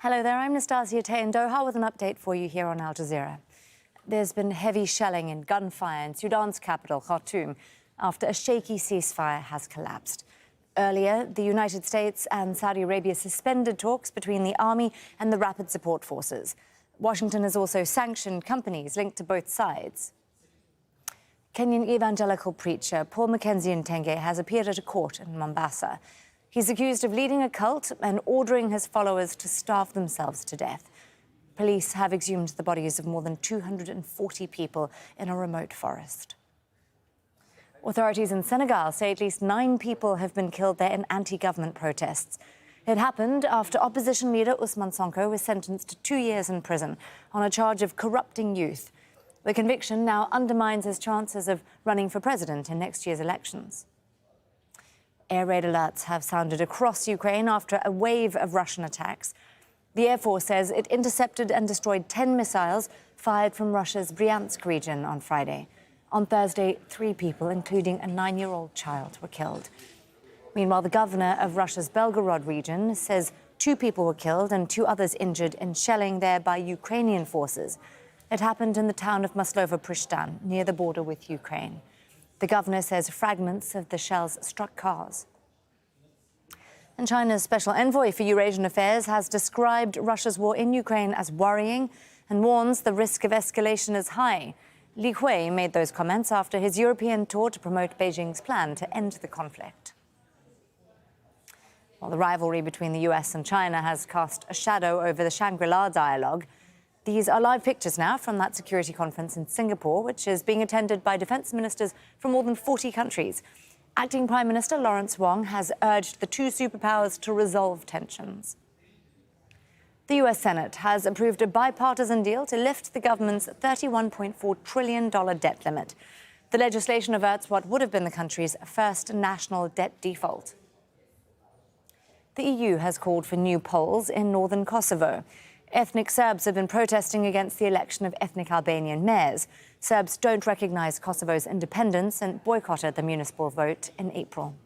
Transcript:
Hello there, I'm Nastasia Tay in Doha with an update for you here on Al Jazeera. There's been heavy shelling and gunfire in Sudan's capital, Khartoum, after a shaky ceasefire has collapsed. Earlier, the United States and Saudi Arabia suspended talks between the army and the Rapid Support Forces. Washington has also sanctioned companies linked to both sides. Kenyan evangelical preacher Paul Mackenzie Nthenge has appeared at a court in Mombasa. He's accused of leading a cult and ordering his followers to starve themselves to death. Police have exhumed the bodies of more than 240 people in a remote forest. Authorities in Senegal say at least 9 people have been killed there in anti-government protests. It happened after opposition leader Ousmane Sonko was sentenced to 2 years in prison on a charge of corrupting youth. The conviction now undermines his chances of running for president in next year's elections. Air raid alerts have sounded across Ukraine after a wave of Russian attacks. The Air Force says it intercepted and destroyed 10 missiles fired from Russia's Bryansk region on Friday. On Thursday, 3 people, including a 9-year-old child, were killed. Meanwhile, the governor of Russia's Belgorod region says 2 people were killed and 2 others injured in shelling there by Ukrainian forces. It happened in the town of Maslovo-Pristan, near the border with Ukraine. The governor says fragments of the shells struck cars. And China's special envoy for Eurasian affairs has described Russia's war in Ukraine as worrying and warns the risk of escalation is high. Li Hui made those comments after his European tour to promote Beijing's plan to end the conflict. Well, the rivalry between the US and China has cast a shadow over the Shangri-La Dialogue. These are live pictures now from that security conference in Singapore, which is being attended by defence ministers from more than 40 countries. Acting Prime Minister Lawrence Wong has urged the 2 superpowers to resolve tensions. The US Senate has approved a bipartisan deal to lift the government's $31.4 trillion debt limit. The legislation averts what would have been the country's first national debt default. The EU has called for new polls in northern Kosovo. Ethnic Serbs have been protesting against the election of ethnic Albanian mayors. Serbs don't recognise Kosovo's independence and boycotted the municipal vote in April.